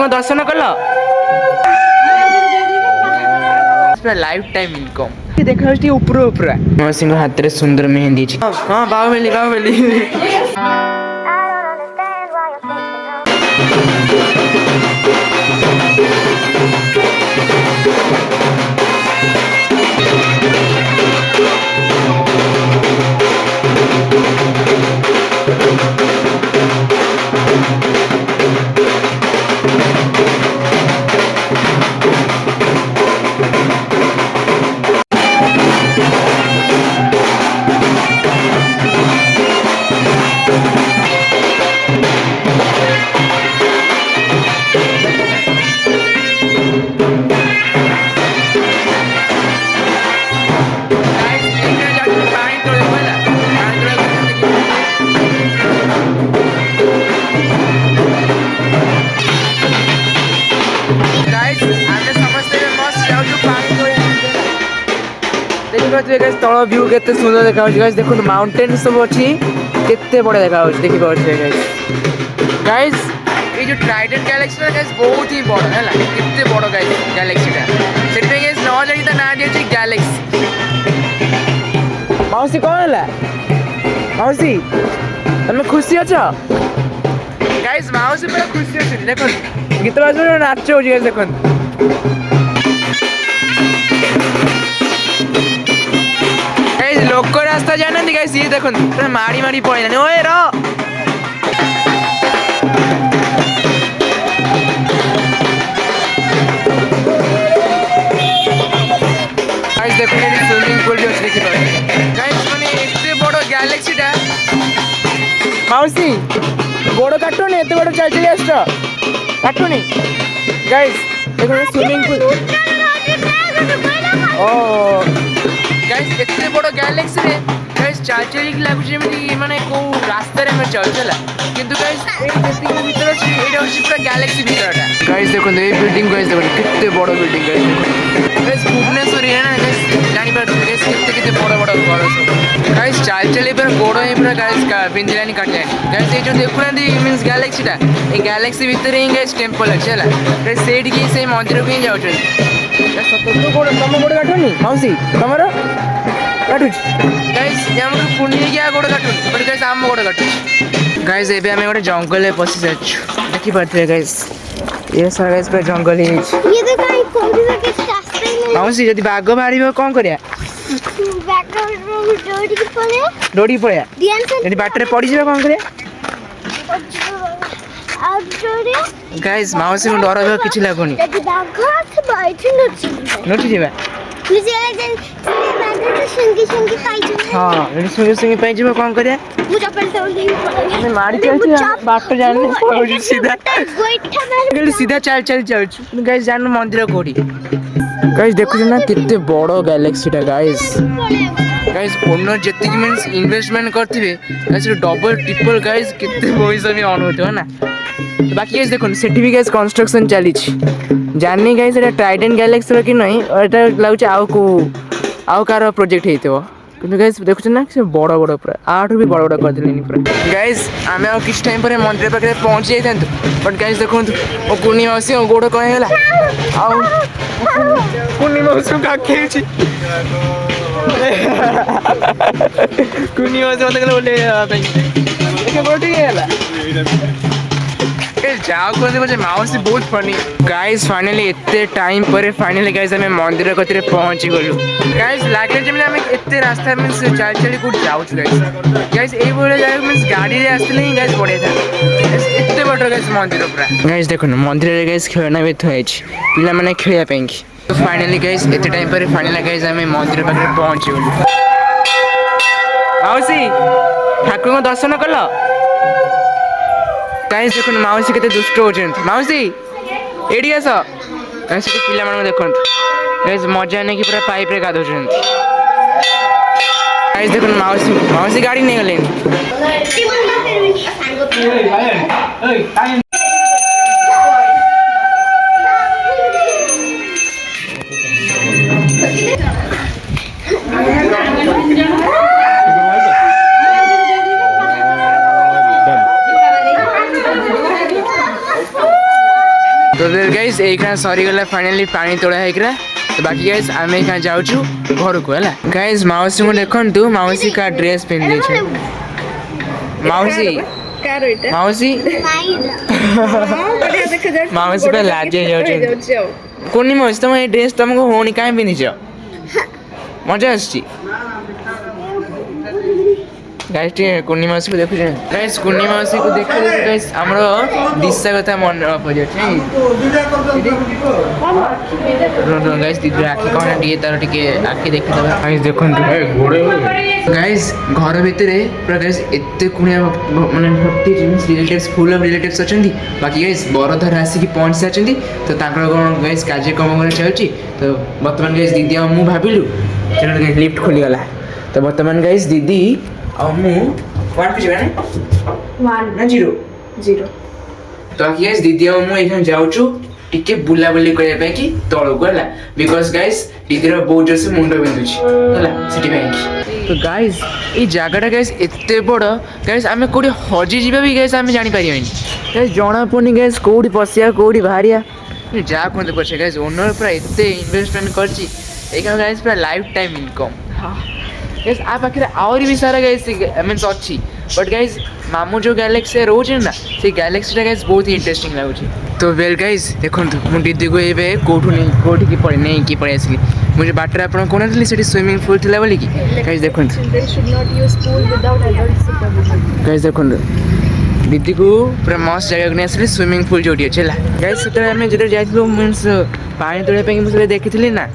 दर्शन कल life time income देखा ऊपर ऊपर मौसी हाथ में सुंदर मेहंदी। हाँ बाहुबली बाहुबली तल व्यू के सुंदर देखा देखो माउंटेन सब अच्छी के बड़ा देखा देखी गाइज ये जो ट्राइडेंट गैलेक्सी गाइज बहुत ही बड़ है के बड़ गैलेक्सी से गाइज न जानी ना दिए गैलेक्सी। मौसी कौन है मौसी तुम खुशी अच गाइज मौसी पूरा खुशी अच्छी देख गीत बाज नाच हो देख लोक रास्ता जाना गाइस ये देखो मारी मारी पड़े ओए रो गाइस देखो ये स्विमिंग पूल भी अच्छी गाइस माने एते बड़ गैलेक्सी टा मौसी बड़ काटोनी एते बड़ चल चली आछो काटोनी गाइस देखो स्विमिंग पूल ओ गाइस एते बड़ गैलेक्सी रे गाइस चाचरी लागुछ जेमिति माने को रास्ता रे में चलछला किंतु गाइस ए जेति भीतर अछि एटा अछि पूरा गैलेक्सी भीतरटा गाइस देखो ए बिल्डिंग गाइस देखो कितने बड़ बिल्डिंग गाइस भुवनेश्वर है ना गाइस जानि बात गाइस कितने बड़ बड़ घर सब गाइस चाचली पर गोड़ है पूरा गाइस का बिंजलानी काटले गाइस ए जो देखुना दी मींस गैलेक्सी टा ए गैलेक्सी भीतर ही गाइस टेंपल अछि हला गाइस सेठ की से मंदिर को ही जाउछन तो गोड़ तम गोड़ काटनी मौसी तमरो काटुछ गाइस हमर पुण्य क्या गोड़ काटुन पर गाइस आम गोड़ काटुछ गाइस एबे हमें गोटे जंगल में पसी जाछु देखि पाथे गाइस ये सारा गाइस पे जंगल ही ये देखो आई कोडी के रास्ते में मौसी यदि बाघ बाड़ीबो कोन करिया बाघ डोडी पड़े यदि बाटरे पड़ी जेबा कोन करिया गाइस माउसी को डर हो किछि लागोनी नोटी जेबा हाँ संगे संगे पाई जेबा कोन करिया मैं मारी चल बाट जाने सीधा चल चल जाऊ गाइस जान मंदिर कोडी गाइस देखु ना कितने बड़ गैलेक्सी टा गाइस गाइस ओनर जेति मींस इन्वेस्टमेंट करथिबे गाइस डबल ट्रिपल गाइस कितने पैसा में ऑन होतो है ना बाकी गाइस देखो सेठी भी गाइस कंस्ट्रक्शन चली जानी गाइस एटा ट्राइडेंट गैलेक्सी रो कि नहीं एटा लागुच आउ कार प्रोजेक्ट हेतिबो किंतु गाइस देखु ना से बड़ बड़ पूरा आठ भी बड़ बड़ कर दिलेनी पूरा गाइस आमे आ किछ टाइम पर मंदिर पाखे पहुंच जाइथांतु बट गाइस देखो ओ कुनी मासी ओ गोड़ कहे होला आ कुनी मासी का खेची कुनी मासी मत कहले बोले भाई के बोटी गेला जाओ कर मुझे माउसी बहुत फनी गाइस फाइनली इतने टाइम पर फाइनली गाइस हमें मंदिर कतरे पहुंची गलु गाइस लागे जे हमें इतने रास्ता में से चल चली को जाउ गाइस ए बोले जाय मींस गाड़ी रे आस्ते नहीं गाइस पड़े था इतने बड़ गाइस मंदिर पूरा गाइस देखो ना मंदिर रे गाइस खेलना भी थई पिला माने खेलिया पेंकी तो फाइनली गाइस इतने टाइम पर फाइनली गाइस हमें मंदिर पाखे पहुंची गलु माउसी ठाकुर को दर्शन कलो गाइस देखो माउसी केते दुष्ट होचंत माउसी एडी आस गाइस के पिला माने देखंत गाइस मजा ने कि पूरा पाइप रे गाधोचंत गाइस देखो माउसी गाड़ी नहीं गले तो ଏଇଖା ସରିଗଲା ଫାଇନାଲି ପାଣି ତୋଳା ହେଇକିରା। ତ ବାକି ଗାଇସ୍ ଆମେ ଏଇଖା ଯାଉଛୁ ଘରକୁ ହେଲା। ଗାଇସ୍ ମାଉସୀଙ୍କୁ ଦେଖନ୍ତୁ, ମାଉସୀ କା ଡ୍ରେସ୍ ପିନ୍ଧି ଦେଇଛି। ମାଉସୀ ମାଉସୀ ମାଉସୀ ପୁରା ଲାଜ ହେଇଯାଉଛି। କୁନି ମାଉସୀ ତମ ଏଇ ଡ୍ରେସ୍ ତମକୁ ହଉନି, କାହିଁ ପିନ୍ଧିଛ? ମଜା ଆସୁଛି। ଗାଇସ୍ ଟିକେ କୁନି ମାଉସୀକୁ ଦେଖୁଛନ୍ତି। ଗାଇସ୍ କୁନି ମାଉସୀକୁ ଦେଖୁ ଦେଖୁ ଗାଇସ୍ ଆମର ଦିଶା କଥା ମନେ ପଡ଼ିଯାଉଛି। ଗାଇସ୍ ଦିଦି ଆଖି କ'ଣ ଟିକେ ତାର ଟିକେ ଆଖି ଦେଖିଦେବା। ଗାଇସ୍ ଦେଖନ୍ତୁ ଗାଇସ୍ ଘର ଭିତରେ ପୁରା ଗାଇସ୍ ଏତେ କୁଣିଆ ମାନେ ଭର୍ତ୍ତି ରିଲେଟିଭ୍ସ ଫୁଲ୍ ଅଫ୍ ରିଲେଟିଭ୍ସ ଅଛନ୍ତି। ବାକି ଗାଇସ୍ ବରଧର ଆସିକି ପହଞ୍ଚି ସାରିଛନ୍ତି। ତ ତାଙ୍କର କ'ଣ ଗାଇସ୍ କାର୍ଯ୍ୟକ୍ରମ କ'ଣ ଚାଲୁଛି। ତ ବର୍ତ୍ତମାନ ଗାଇସ୍ ଦିଦି ଆଉ ମୁଁ ଭାବିଲୁ ଲିଫ୍ଟ ଖୋଲିଗଲା। ତ ବର୍ତ୍ତମାନ ଗାଇସ୍ ଦିଦି ଆଉ ମୁଁ 1 କୁ ଯିବା ନା 0 ତ ଗାଇସ୍ ଦିଦି ଆଉ ମୁଁ ଏଇখানে ଯାଉଛୁ ଟିକେ ବୁଲାବୁଲି କରିବା ପାଇଁ କି ତଳକୁ ହେଲା। ବିକଜ ଗାଇସ୍ ଦିଦିର ବହୁତ ଜୋରସେ ମୁଣ୍ଡ ବିନ୍ଧୁଛି ହେଲା, ସେଥିପାଇଁ କି। ତ ଗାଇସ୍ ଏଇ ଜାଗାଟା ଗାଇସ୍ ଏତେ ବଡ଼ ଗାଇସ୍, ଆମେ କେଉଁଠି ହଜିଯିବା ବି ଗାଇସ୍ ଆମେ ଜାଣିପାରିବାନି। ଗାଇସ୍ ଜଣାପଡ଼ୁନି ଗାଇସ୍ କେଉଁଠି ପଶିବା କେଉଁଠି ବାହାରିବା। ଯାହା କୁହନ୍ତୁ ପଛେ ଗାଇସ୍ ଓନର୍ ପୁରା ଏତେ ଇନଭେଷ୍ଟମେଣ୍ଟ କରିଛି ଏଇখানে ଗାଇସ୍ ପୁରା ଲାଇଫ୍ ଟାଇମ୍ ଇନକମ୍। गाइस आ पाखे आउरी भी सारा गाइस मीन्स अच्छी, बट गाइस मामू जो गैलेक्सी रोचे ना से गैलेक्सीटा गाइस बहुत ही इंटरेस्टिंग लगुच। तो वेल गाइस देखंतु मु दीदी को एबे कोठी की पड़े नहीं कि पड़े आसली मुझे बाटर आपण कोन थली सेठी स्विमिंग पूल थिला बोली कि गाइस देखंतु गाइस देखंतु दीदी को पूरा मस्त जगह को आसली स्विमिंग पूल जोटी अछि ला। गाइस सेटा हमें जेते जाइथलो मीन्स पानी तोड़े पे मु से देखिथिली ना,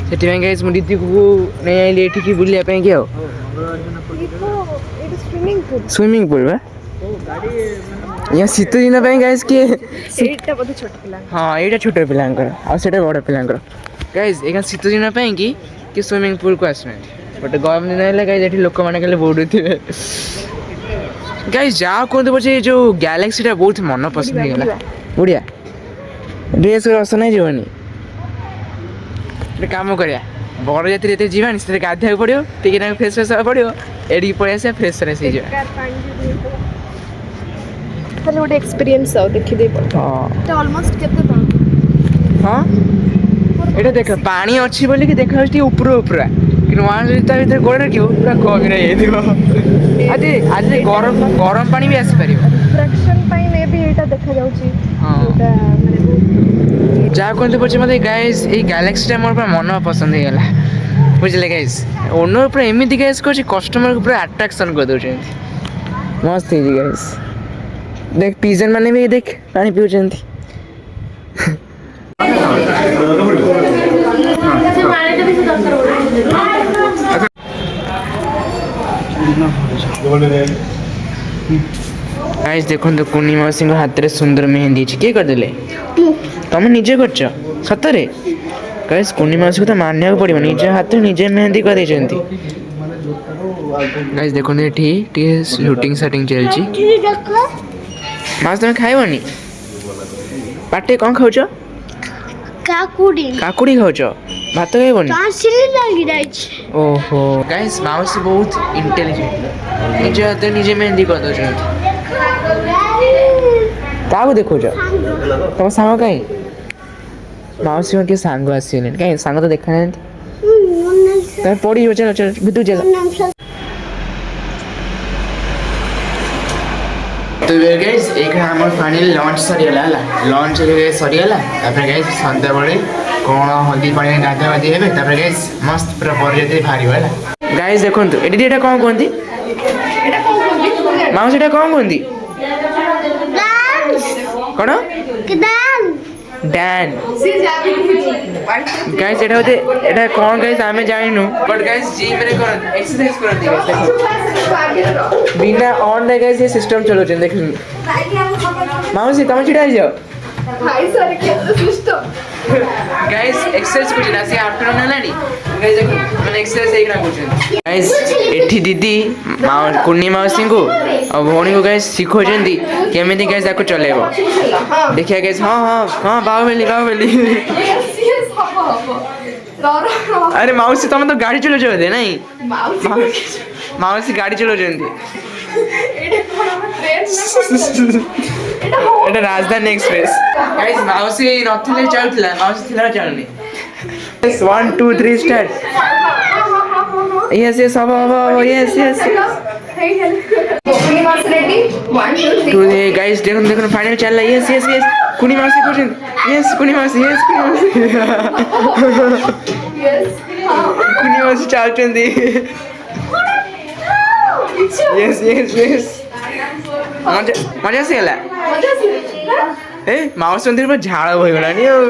ସେଥିପାଇଁ ଗାଇସ୍ ମୁଁ ଦିଦିକୁ ନେଇ ଆଇଲି ଏଠିକି ବୁଲିବା ପାଇଁ କି। ଆଉ ସ୍ୱିମିଂ ପୁଲ୍ ବା ଶୀତ ଦିନ ପାଇଁ ଗାଇସ୍ କିଏ ସେଇଟା ବୋଧେ ଛୋଟ ପିଲା। ହଁ ଏଇଟା ଛୋଟ ପିଲାଙ୍କର ଆଉ ସେଇଟା ବଡ଼ ପିଲାଙ୍କର। ଗାଇସ୍ ଏଇଟା ଶୀତ ଦିନ ପାଇଁ କି ସ୍ୱିମିଂ ପୁଲ୍କୁ ଆସୁନାହାନ୍ତି, ବଟ୍ ଗରମ ଦିନ ହେଲେ ଗାଇସ୍ ଏଠି ଲୋକମାନେ ଖାଲି ବୁଡ଼ୁଥିବେ। ଗାଇସ୍ ଯାହା କୁହନ୍ତୁ ପଛେ ଏ ଯେଉଁ ଗ୍ୟାଲେକ୍ସିଟା ବହୁତ ମନ ପସନ୍ଦ ହେଇଗଲା। ବଢ଼ିଆ ଡ୍ରେସ୍ ରସ ନାଇଁ ଯିବନି। ଗୋଟେ କାମ କରିବା ବରଯାତ୍ରୀ ଯେତେ ଯିବାନି ସେଥିରେ ଗାଧୋଇବାକୁ ପଡ଼ିବ, ଟିକେ ତାଙ୍କୁ ଫ୍ରେଶ୍ ହେବାକୁ ପଡ଼ିବ, ଏଠିକି ପଳେଇ ଆସିବା ଫ୍ରେଶ୍ ହେଇଯିବା। ତାହେଲେ ଗୋଟେ ଏକ୍ସପିରିଏନ୍ସ ଆଉ ଦେଖିଦେଇ ପଡ଼ିବ। ଅଲମୋଷ୍ଟ କେତେ ଟଙ୍କା? ହଁ ଏଇଟା ଦେଖ ପାଣି ଅଛି ବୋଲିକି ଦେଖାଯାଉଛି ଟିକେ ଉପର କିନ୍ତୁ ୱାନ୍ ଯଦି ତା ଭିତରେ ଗୋଡ଼ ରଖିବ ପୁରା ଗଭୀର ହେଇଯାଇଥିବ। ଆଜି ଗରମ ପାଣି ବି ଆସିପାରିବ। ରିଫ୍ରାକ୍ସନ୍ ପାଇଁ ମେ ବି ଏଇଟା ଦେଖାଯାଉଛି। ଯାହା କୁହନ୍ତୁ ପଛେ ମୋତେ ଗାଇସ୍ ଏଇ ଗ୍ୟାଲେକ୍ସିଟା ମୋର ପୁରା ମନ ପସନ୍ଦ ହେଇଗଲା, ବୁଝିଲେ ଗାଇସ୍। ଓନର୍ ପୁରା ଏମିତି ଗାଇସ୍ କରୁଛି କଷ୍ଟମରକୁ ପୁରା ଆଟ୍ରାକ୍ସନ୍ କରିଦେଉଛନ୍ତି। ମସ୍ତ ହେଇଛି ଗାଇସ୍। ଦେଖ ପିଜନ୍ ମାନେ ବି ଦେଖ ପାଣି ପିଉଛନ୍ତି। गाइस देखंतु कुनी माउसीଙ୍କ ହାତରେ ସୁନ୍ଦର ମେହେନ୍ଦି ଅଛି। କିଏ କରିଦେଲେ? ତମେ ନିଜେ କରିଛ ସତରେ? ଗାଇସ୍ କୁନି ମାଉସୀକୁ ତ ମାନିବାକୁ ପଡ଼ିବ, ନିଜ ହାତରେ ନିଜେ ମେହେନ୍ଦି କରିଦେଇଛନ୍ତି। ଗାଇସ୍ ଦେଖନ୍ତୁ ଏଠି ଟିକେ ସୁଟିଂ ସାଟିଂ ଚାଲିଛି। ମାଉସୀ ତମେ ଖାଇବନି? ପାଟିରେ କ'ଣ ଖାଉଛ? କାକୁଡ଼ି ଖାଉଛ? ଭାତ ଖାଇବନି? ଓହୋ ଗାଇସ୍ ମାଉସୀ ବହୁତ ଇଣ୍ଟେଲିଜେଣ୍ଟ, ନିଜ ହାତରେ ନିଜେ ମେହେନ୍ଦି କରିଦେଉଛନ୍ତି। କାହାକୁ ଦେଖୁଛ? ତମ ସାଙ୍ଗ କାହିଁ? ମାଉସୀଙ୍କ କିଏ ସାଙ୍ଗ ଆସିଗଲେଣି, କାହିଁ ସାଙ୍ଗ ତ ଦେଖାନାହାନ୍ତି। ତମେ ପଡ଼ିଯିବ, ଚାଲ ଭିତରକୁ ଚାଲ। तो गाइस एक हमर फाइनल लंच सरीगला हला, लंच सरीगला तापर गाइस संध्या बेले कोन हल्दी पानी गाधा गाधी हेबे, तापर गाइस मस्त पूरा बरजाते भारिबो हला। गाइस देखंतु एडी एटा कोन कोंती, एटा कोन कोंती माउस, एटा कोन कोंती डांस कोन डांस गाइस एटा होते एटा कोन गाइस आमे जानिनु, बट गाइस जिम रे करन एक्सरसाइज करन गाइस। बिना ऑन रे गाइस ये सिस्टम चलो जन देख माउसी तम छिड़ा जाओ भाई सर के सिस्टम गाइस एक्सरसाइज कुछ ना से आफ्टरनून हलानी गाइस देखो माने एक्सरसाइज एक ना कुछ गाइस एठी दीदी कुन्नी माउसी को और भौणी को गाइस सिखो जंदी केमिति गाइस आको चलेबो देखिया गाइस। हां हां हां बाहुबली अरे माउसी तुम तो गाड़ी चलो दे नहीं माउसी गाड़ी चलो এটা রাজধানী এক্সপ্রেস গাইস মাউসি নଥିଲେ ଚାଲୁଥିଲା ମାଉସୀ ଥିଲା ଚାଲୁନି 1 2 3 ଷ୍ଟାର୍ଟ yes ହବ yes তো গাইস দেখুন ফাইনাল চাললা yes কুনি মাউসি করছেন কুনি মাউসি কুনি মাউসি চালছেন yes ମଜା ଆସିଗଲା ଏ ମାଉସୀ ମନ୍ଦିର ଝାଳ ହୋଇଗଲାଣି ଆଉ